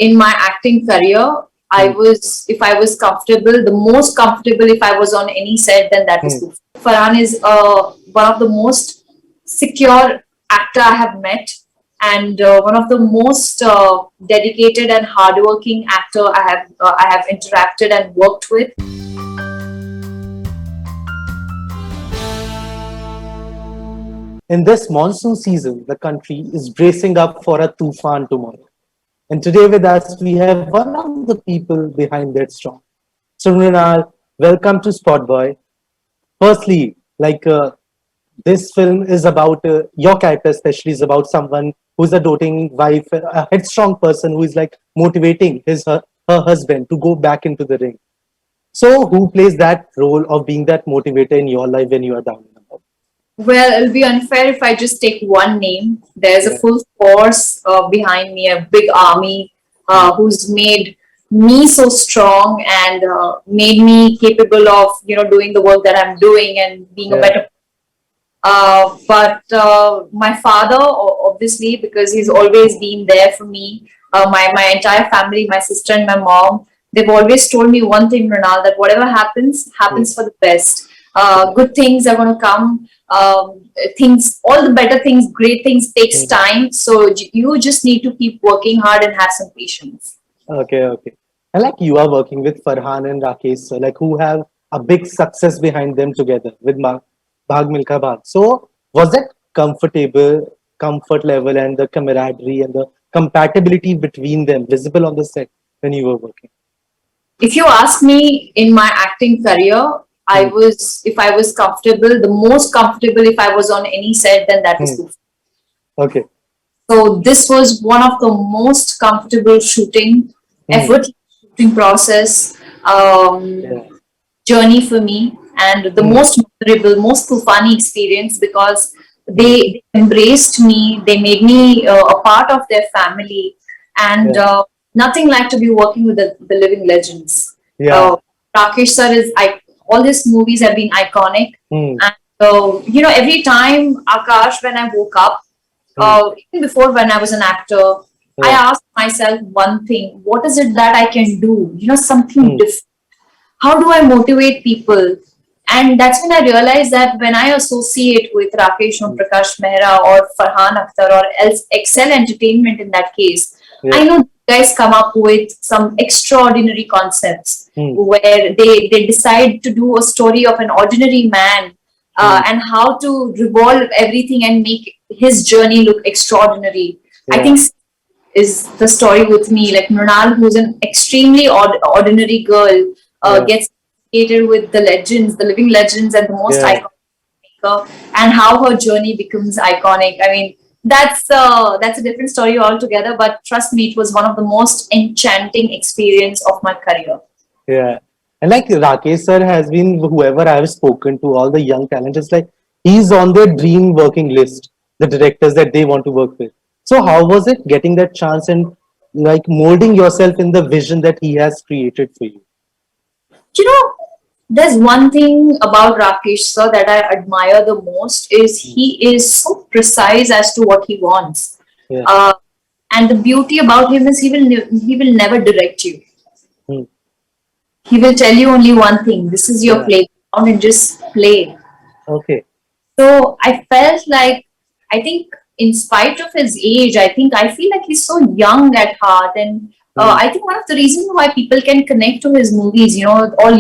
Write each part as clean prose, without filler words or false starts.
in my acting career, if I was comfortable, the most comfortable if I was on any set, then that was Hmm. Toofaan. Farhan is one of the most secure actor I have met, and one of the most dedicated and hardworking actor I have interacted and worked with. In this monsoon season, the country is bracing up for a Toofaan tomorrow. And today with us, we have one of the people behind that storm. So, Mrunal, welcome to Spotboy. Firstly, this film is about your character, especially, is about someone who's a doting wife, a headstrong person who is like motivating her husband to go back into the ring. So, who plays that role of being that motivator in your life when you are down and out? Well, it'll be unfair if I just take one name. There's a Yeah. full force behind me, a big army who's made me so strong and made me capable of doing the work that I'm doing and being a Yeah. better. But my father, obviously, because he's always been there for me. My entire family, my sister and my mom, they've always told me one thing, Ronald, that whatever happens, Yeah. happens for the best. Good things are going to come. Things, all the better things, great things takes Mm. time. So you just need to keep working hard and have some patience. Okay, okay. And like you are working with Farhan and Rakesh, so like who have a big success behind them together with Bhag Milka Bhag. So was that comfort level and the camaraderie and the compatibility between them visible on the set when you were working? If you ask me in my acting career, Hmm. if I was comfortable, the most comfortable if I was on any set, then that was Hmm. Toofaan. Okay. So this was one of the most comfortable Hmm. shooting process, Yeah. journey for me, and the Hmm. most memorable, most Toofani experience because Hmm. they embraced me, they made me a part of their family, and Yeah. nothing like to be working with the living legends. Yeah. Uh, Rakesh sir all these movies have been iconic, Hmm. and every time Akash, when I woke up, Hmm. even before when I was an actor, I Yeah. asked myself one thing: what is it that I can do? Something Hmm. different. How do I motivate people? And that's when I realized that when I associate with Rakesh Om Hmm. Prakash Mehra or Farhan Akhtar or else Excel Entertainment in that case, I Yeah. know you guys come up with some extraordinary concepts Hmm. where they decide to do a story of an ordinary man Hmm. and how to revolve everything and make his journey look extraordinary. I Yeah. think is the story with me. Like Mrunal, who's an extremely ordinary girl, Yeah. gets associated with the legends, the living legends, and the most Yeah. iconic maker, and how her journey becomes iconic. I mean, that's a different story altogether. But trust me, it was one of the most enchanting experience of my career. Yeah. And like Rakesh sir has been whoever I have spoken to, all the young talent, it's like he's on their dream working list, the directors that they want to work with. So how was it getting that chance and like molding yourself in the vision that he has created for you? You know, there's one thing about Rakesh sir that I admire the most is Mm. he is so precise as to what he wants. Yeah. Uh, and the beauty about him is he will never direct you. Mm. He will tell you only one thing: this is your Yeah. playground and just play. Okay. So I felt like, I think, in spite of his age, I feel like he's so young at heart, and Mm. I think one of the reasons why people can connect to his movies, all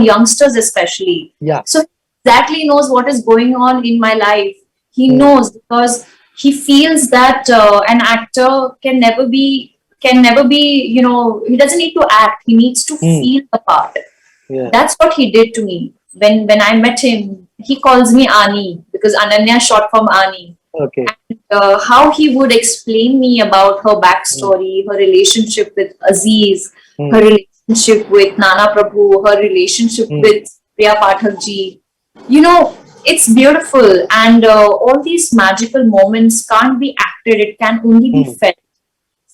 youngsters especially. Yeah. So he exactly knows what is going on in my life. He Mm. knows because he feels that an actor can never be. He doesn't need to act. He needs to Mm. feel the part. Yeah. That's what he did to me. When I met him, he calls me Ani because Ananya short from Ani. Okay. And how he would explain me about her Mm. backstory, her relationship with Aziz, her Mm. relationship with Nana Prabhu, her relationship Mm. with Priya Pathak ji. It's beautiful, and all these magical moments can't be acted; it can only be Mm. felt.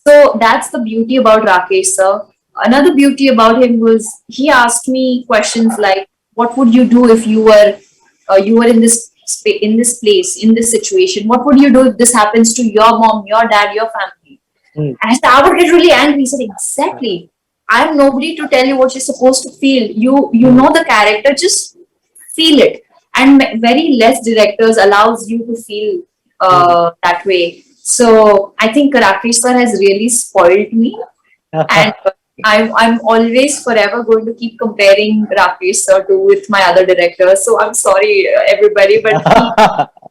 So that's the beauty about Rakesh sir. Another beauty about him was he asked me questions like, "What would you do if you were in in this place, in this situation? What would you do if this happens to your mom, your dad, your family?" Mm. And I would get really angry. He said, exactly. I'm nobody to tell you what you're supposed to feel. You Mm. know the character, just feel it. And very less directors allows you to feel Mm. that way. So I think Rakesh sir has really spoiled me, and I'm always forever going to keep comparing Rakesh sir to with my other directors. So I'm sorry, everybody, but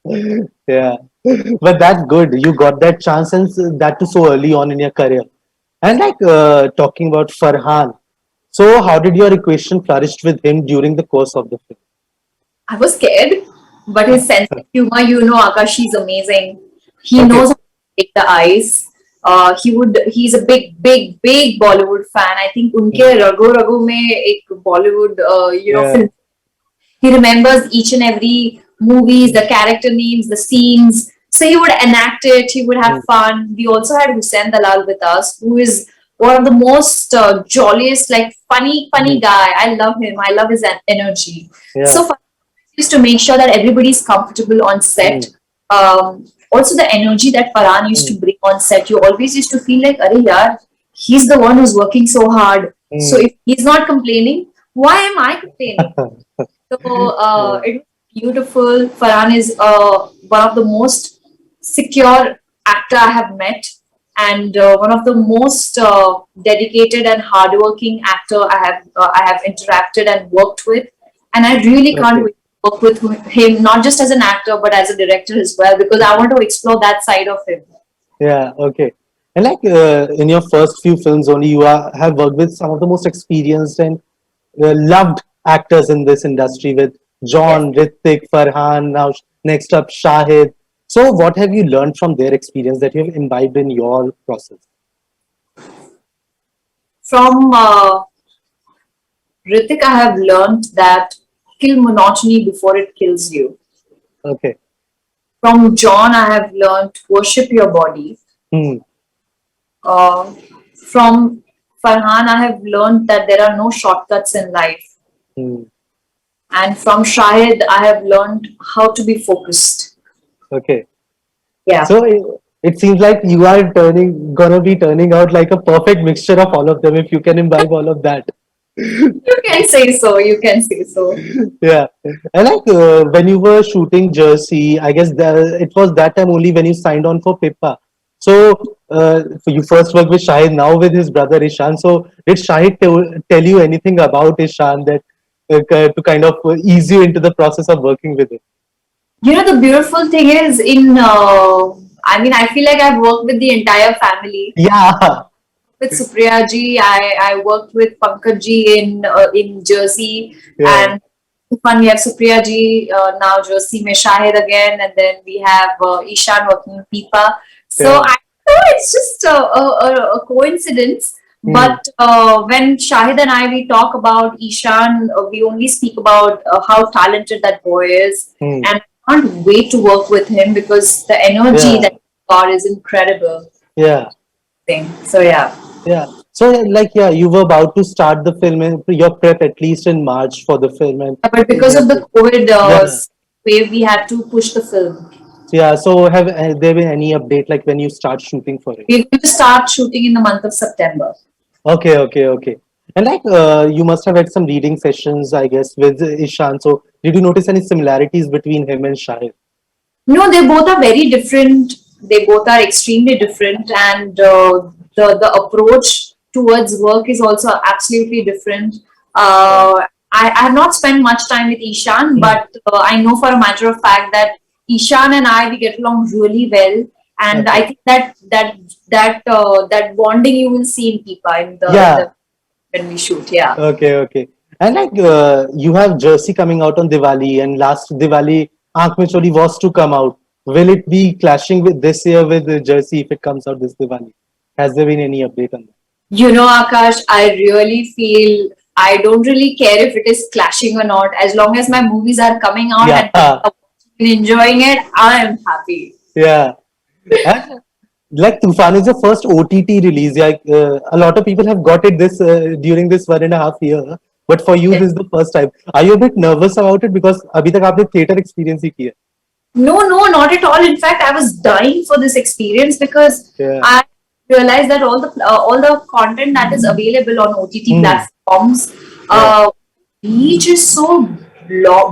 he Yeah, but that's good. You got that chance, and that too so early on in your career. And like talking about Farhan, so how did your equation flourished with him during the course of the I was scared, but his sense of humor, Akash, he's amazing. He film? knows Okay. how to take the ice. He's a big Bollywood fan. I think उनके Mm. रगो रगो में एक Bollywood, Yeah. film. He remembers each and every movies, the character names, the scenes. So he would enact it. He would have Mm. fun. We also had Hussein Dalal with us, who is one of the most jolliest, like funny Mm. guy. I love him. I love his energy. Yeah. So is to make sure that everybody's comfortable on set. Mm. Also, the energy that Farhan used to Mm. bring on set, you always used to feel like, Arey yaar, he's the one who's working so hard. So Mm. if he's not complaining, why am I complaining? So Yeah. it was beautiful. Farhan is one of the most secure actor I have met, and one of the most dedicated and hardworking actor I have interacted and worked with. And I really can't Okay. wait to work with him, not just as an actor but as a director as well, because I want to explore that side of him. Yeah. Okay. And like in your first few films only, have worked with some of the most experienced and loved actors in this industry with Yes. John, Ritik, Farhan, now next up Shahid. So what have you learned from their experience that you have imbibed in your process? From Ritik, I have learned that kill monotony before it kills you. Okay. From John, I have learned worship your body. Hmm. Uh, from Farhan, I have learned that there are no shortcuts in life. Hmm. And from Shahid, I have learned how to be focused. Okay. Yeah, So it seems like you are gonna be turning out like a perfect mixture of all of them if you can imbibe all of that. you can say so. You can say so. Yeah, and like when you were shooting Jersey, I guess it was that time only when you signed on for Pippa. So you first worked with Shahid, now with his brother Ishan. So did Shahid tell you anything about Ishan that to kind of ease you into the process of working with him? The beautiful thing is I mean, I feel like I've worked with the entire family. Yeah, With Supriya ji, I worked with Pankaj ji in Jersey, yeah, and Toofaan we have Supriya ji, now Jersey mein Shahid again, and then we have Ishan working in Pipa. So yeah. I know it's just a coincidence. Hmm. But when Shahid and we talk about Ishan, we only speak about how talented that boy is, Hmm. and I can't wait to work with him because the energy Yeah, that he's got is incredible. yeah. So yeah. Yeah. So, like, yeah, you were about to start the film, your prep at least in March for the film, and But because of yes, the COVID yeah, wave, we had to push the film. yeah. So, have there been any update like when you start shooting for it? We're going to start shooting in the month of September. Okay, okay, okay. And like, you must have had some reading sessions, I guess, with Ishan. So, did you notice any similarities between him and Shahid? No, they both are very different. They both are extremely different, and the approach towards work is also absolutely different. Yeah. I have not spent much time with Ishan, Hmm. but I know for a matter of fact that Ishan and we get along really well, and I Okay. think that bonding you will see in Pipa in the Yeah. when we shoot. Yeah. Okay, okay. And like you have Jersey coming out on Diwali, and last Diwali, Aankh Mein Choli was to come out. Will it be clashing with this year with Jersey if it comes out this Diwali? Has there been any update on that? Akash, I really feel I don't really care if it is clashing or not. As long as my movies are coming out Yeah, and people are watching and enjoying it, I am happy. yeah. And like Toofaan is the first OTT release. Like a lot of people have got it this during this 1.5 year, but for you this is the first time. Are you a bit nervous about it because अभी तक आपने theater experience ही की No, not at all. In fact, I was dying for this experience because है? I realize that all the content that is available on OTT Hmm. platforms, Yeah. uh, reach is so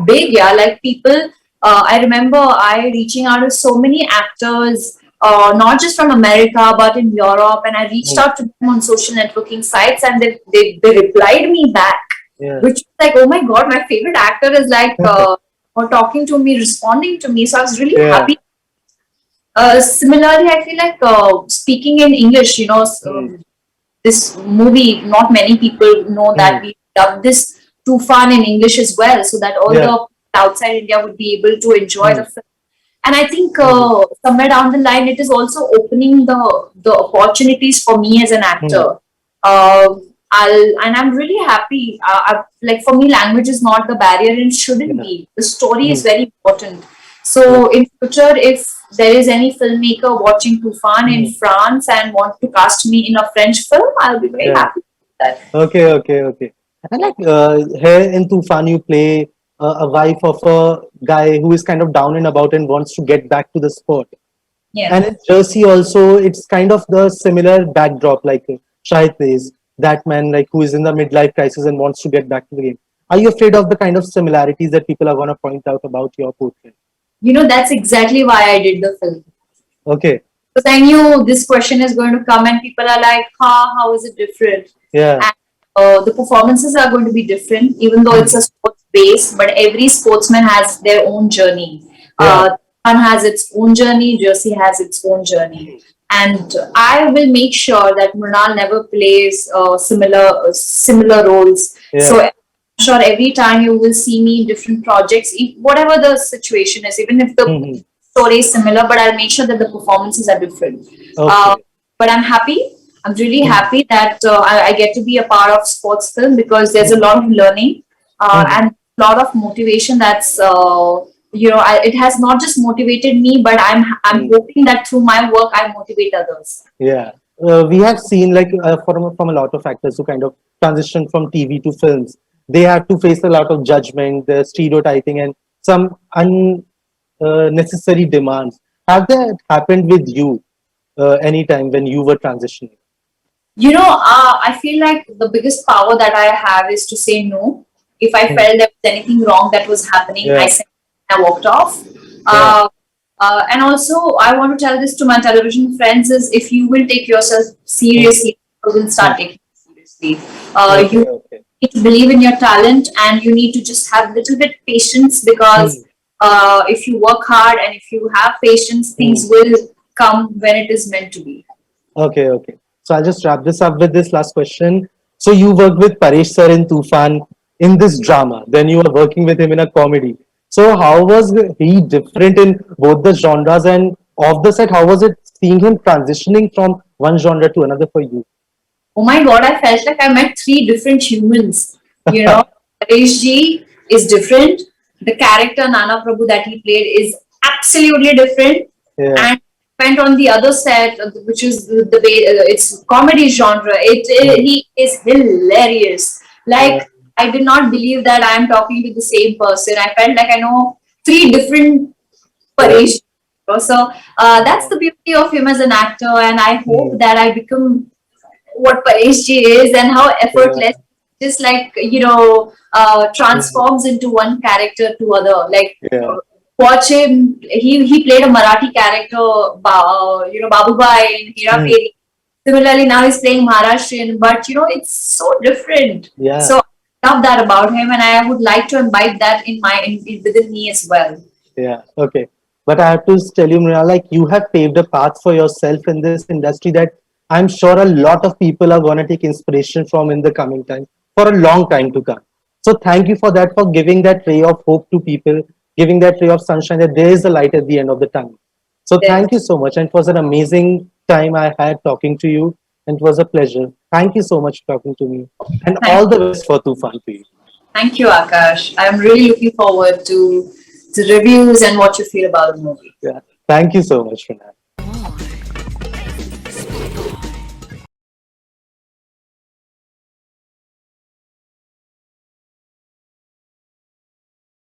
big. Yeah, like people. I remember I reaching out to so many actors, not just from America but in Europe, and I reached Hmm. out to them on social networking sites, and they replied me back, Yeah. which was like, oh my god, my favorite actor is like or talking to me, responding to me. So I was really Yeah. happy. Similarly, I feel like speaking in English, Hmm. this movie, not many people know that Hmm. we dubbed this Toofaan in English as well, so that all Yeah. the outside India would be able to enjoy Hmm. the film. And I think Hmm. somewhere down the line, it is also opening the opportunities for me as an Hmm. actor. And I'm really happy. Like for me, language is not the barrier and shouldn't Yeah. be. The story Hmm. is very important. Yeah. So in future, if there is any filmmaker watching Tufan in Hmm. France and want to cast me in a French film, I'll be very Yeah. happy with that. Okay, okay, okay. And like here in Tufan, you play a wife of a guy who is kind of down and about and wants to get back to the sport. Yeah. And in Jersey also, it's kind of the similar backdrop, like Shahid plays that man, like who is in the midlife crisis and wants to get back to the game. Are you afraid of the kind of similarities that people are going to point out about your portrait? That's exactly why I did the film. Okay, Because I knew this question is going to come and people are like, how is it different? yeah, And the performances are going to be different, even though it's a sports base, but every sportsman has their own journey. yeah, One has its own journey, Jersey has its own journey. And I will make sure that Mrunal never plays similar roles. yeah, So I'm sure every time you will see me in different projects, whatever the situation is, even if the mhm, story is similar, but I'll make sure that the performances are different. Uh, okay, but I'm happy. I'm really mhm, happy that I get to be a part of sports film because there's a mhm, lot of learning mhm, and a lot of motivation. It has not just motivated me, but I'm mhm. hoping that through my work I motivate others. Yeah, we have seen like from a lot of actors who kind of transition from TV to films. They have to face a lot of judgment, the stereotyping, and some unnecessary demands. Have that happened with you anytime when you were transitioning? I feel like the biggest power that I have is to say no. If I Hmm. felt there was anything wrong that was happening, I Yeah, said I walked off. yeah, Uh, and also, I want to tell this to my television friends: is if you will take yourself hmm, seriously, you will hmm. start taking it seriously. Okay, You okay. need to believe in your talent, and you need to just have a little bit patience because Hmm, if you work hard and if you have patience, hmm. things will come when it is meant to be. Okay, okay. So I'll just wrap this up with this last question. So you worked with Paresh sir in Toofan in this drama, then you were working with him in a comedy. So how was he different in both the genres and off the set? How was it seeing him transitioning from one genre to another for you? Oh my god, I felt like I met three different humans. Paresh ji is different. The character Nana Prabhu that he played is absolutely different. Yeah, And went on the other set, which is the way it's comedy genre. mm, He is hilarious. yeah, Like I did not believe that I am talking to the same person. I felt like I know three different yeah, Paresh. So that's the beauty of him as an actor, and I hope mm, that I become what Paresh ji is and how yeah, effortless, just like mm, transforms into one character to other. Like yeah, watch him, he played a Marathi character, Babubai in Hera mm, Fairy. Similarly, now he's playing Maharashtrian, but it's so different. yeah, So I love that about him, and I would like to imbibe that within me as well. yeah. Okay. But I have to tell you, Mrunal, like you have paved a path for yourself in this industry that I'm sure a lot of people are going to take inspiration from in the coming time for a long time to come. So thank you for that, for giving that ray of hope to people, giving that ray of sunshine that there is a light at the end of the tunnel. So thank you so much. And it was an amazing time I had talking to you. And it was a pleasure. Thank you so much for talking to me. And Thank all the best for Tufan to you. Thank you, Akash. I'm really looking forward to the reviews and what you feel about the movie. Yeah. Thank you so much for that.